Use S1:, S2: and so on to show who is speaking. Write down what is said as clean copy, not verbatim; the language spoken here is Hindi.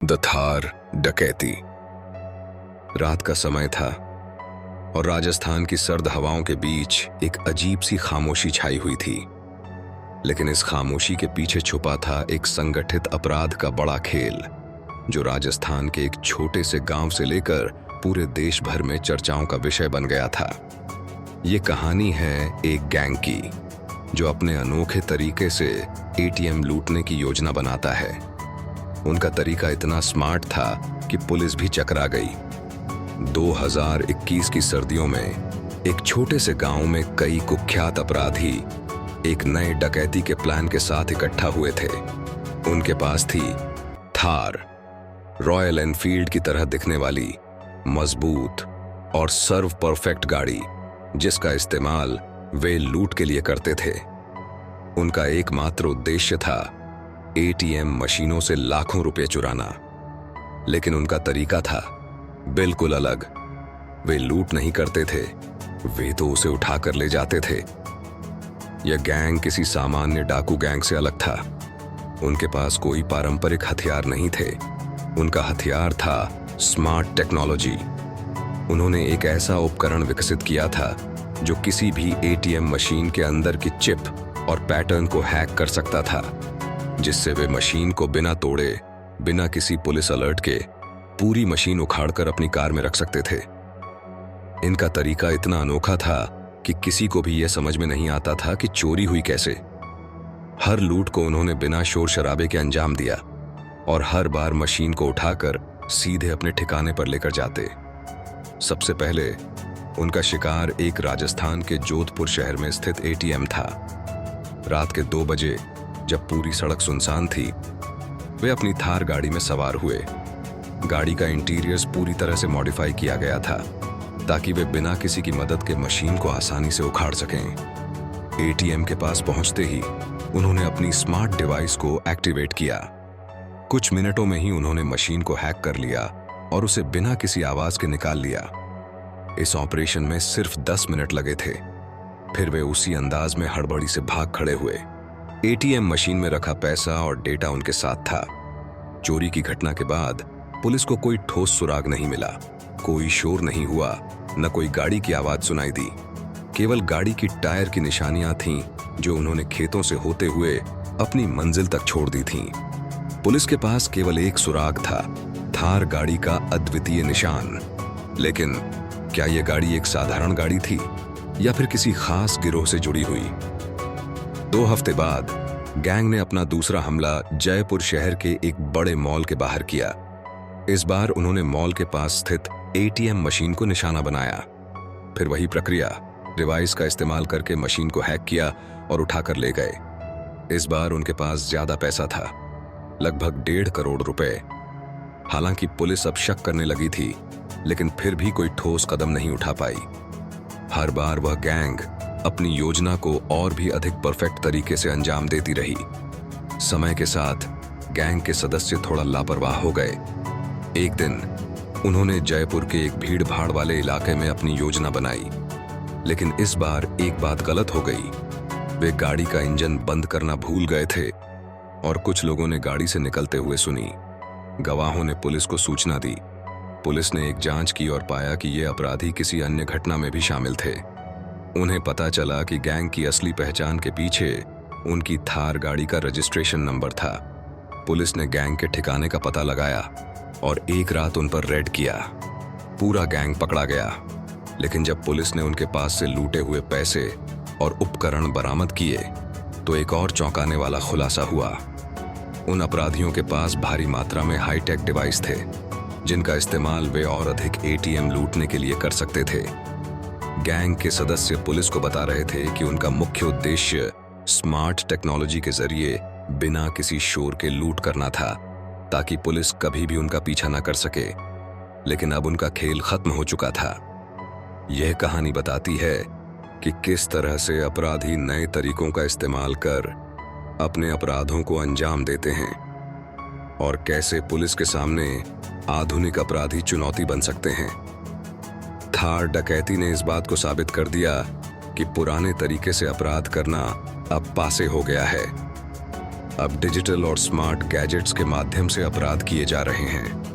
S1: द थार डकैती। रात का समय था और राजस्थान की सर्द हवाओं के बीच एक अजीब सी खामोशी छाई हुई थी। लेकिन इस खामोशी के पीछे छुपा था एक संगठित अपराध का बड़ा खेल, जो राजस्थान के एक छोटे से गांव से लेकर पूरे देश भर में चर्चाओं का विषय बन गया था। ये कहानी है एक गैंग की, जो अपने अनोखे तरीके से एटीएम लूटने की योजना बनाता है। उनका तरीका इतना स्मार्ट था कि पुलिस भी चकरा गई। 2021 की सर्दियों में एक छोटे से गांव में कई कुख्यात अपराधी एक नए डकैती के प्लान के साथ इकट्ठा हुए थे। उनके पास थी थार, रॉयल एनफील्ड की तरह दिखने वाली मजबूत और सर्व परफेक्ट गाड़ी, जिसका इस्तेमाल वे लूट के लिए करते थे। उनका एकमात्र उद्देश्य था एटीएम मशीनों से लाखों रुपए चुराना। लेकिन उनका तरीका था बिल्कुल अलग। वे लूट नहीं करते थे, वे तो उसे उठाकर ले जाते थे। यह गैंग किसी सामान्य डाकू गैंग से अलग था। उनके पास कोई पारंपरिक हथियार नहीं थे। उनका हथियार था स्मार्ट टेक्नोलॉजी। उन्होंने एक ऐसा उपकरण विकसित किया था जो किसी भी एटीएम मशीन के अंदर की चिप और पैटर्न को हैक कर सकता था, जिससे वे मशीन को बिना तोड़े, बिना किसी पुलिस अलर्ट के पूरी मशीन उखाड़कर अपनी कार में रख सकते थे। इनका तरीका इतना अनोखा था कि किसी को भी यह समझ में नहीं आता था कि चोरी हुई कैसे। हर लूट को उन्होंने बिना शोर शराबे के अंजाम दिया और हर बार मशीन को उठाकर सीधे अपने ठिकाने पर लेकर जाते। सबसे पहले उनका शिकार एक राजस्थान के जोधपुर शहर में स्थित एटीएम था। रात के 2 बजे, जब पूरी सड़क सुनसान थी, वे अपनी थार गाड़ी में सवार हुए। गाड़ी का इंटीरियर्स पूरी तरह से मॉडिफाई किया गया था ताकि वे बिना किसी की मदद के मशीन को आसानी से उखाड़ सकें। एटीएम के पास पहुंचते ही उन्होंने अपनी स्मार्ट डिवाइस को एक्टिवेट किया। कुछ मिनटों में ही उन्होंने मशीन को हैक कर लिया और उसे बिना किसी आवाज के निकाल लिया। इस ऑपरेशन में सिर्फ 10 मिनट लगे थे। फिर वे उसी अंदाज में हड़बड़ी से भाग खड़े हुए। एटीएम मशीन में रखा पैसा और डेटा उनके साथ था। चोरी की घटना के बाद पुलिस को कोई ठोस सुराग नहीं मिला। कोई शोर नहीं हुआ, न कोई गाड़ी की आवाज सुनाई दी। केवल गाड़ी की टायर की निशानियां थीं, जो उन्होंने खेतों से होते हुए अपनी मंजिल तक छोड़ दी थीं। पुलिस के पास केवल एक सुराग था, थार गाड़ी का अद्वितीय निशान। लेकिन क्या यह गाड़ी एक साधारण गाड़ी थी या फिर किसी खास गिरोह से जुड़ी हुई? 2 हफ्ते बाद गैंग ने अपना दूसरा हमला जयपुर शहर के एक बड़े मॉल के बाहर किया। इस बार उन्होंने मॉल के पास स्थित एटीएम मशीन को निशाना बनाया। फिर वही प्रक्रिया, डिवाइस का इस्तेमाल करके मशीन को हैक किया और उठाकर ले गए। इस बार उनके पास ज्यादा पैसा था, लगभग 1.5 करोड़ रुपए। हालांकि पुलिस अब शक करने लगी थी, लेकिन फिर भी कोई ठोस कदम नहीं उठा पाई। हर बार वह गैंग अपनी योजना को और भी अधिक परफेक्ट तरीके से अंजाम देती रही। समय के साथ गैंग के सदस्य थोड़ा लापरवाह हो गए। एक दिन उन्होंने जयपुर के एक भीड़ भाड़ वाले इलाके में अपनी योजना बनाई। लेकिन इस बार एक बात गलत हो गई। वे गाड़ी का इंजन बंद करना भूल गए थे और कुछ लोगों ने गाड़ी से निकलते हुए सुनी। गवाहों ने पुलिस को सूचना दी। पुलिस ने एक जांच की और पाया कि ये अपराधी किसी अन्य घटना में भी शामिल थे। उन्हें पता चला कि गैंग की असली पहचान के पीछे उनकी थार गाड़ी का रजिस्ट्रेशन नंबर था। पुलिस ने गैंग के ठिकाने का पता लगाया और एक रात उन पर रेड किया। पूरा गैंग पकड़ा गया। लेकिन जब पुलिस ने उनके पास से लूटे हुए पैसे और उपकरण बरामद किए, तो एक और चौंकाने वाला खुलासा हुआ। उन अपराधियों के पास भारी मात्रा में हाईटेक डिवाइस थे, जिनका इस्तेमाल वे और अधिक एटीएम लूटने के लिए कर सकते थे। गैंग के सदस्य पुलिस को बता रहे थे कि उनका मुख्य उद्देश्य स्मार्ट टेक्नोलॉजी के जरिए बिना किसी शोर के लूट करना था, ताकि पुलिस कभी भी उनका पीछा न कर सके। लेकिन अब उनका खेल खत्म हो चुका था। यह कहानी बताती है कि किस तरह से अपराधी नए तरीकों का इस्तेमाल कर अपने अपराधों को अंजाम देते हैं और कैसे पुलिस के सामने आधुनिक अपराधी चुनौती बन सकते हैं। थार डकैती ने इस बात को साबित कर दिया कि पुराने तरीके से अपराध करना अब पासे हो गया है। अब डिजिटल और स्मार्ट गैजेट्स के माध्यम से अपराध किए जा रहे हैं।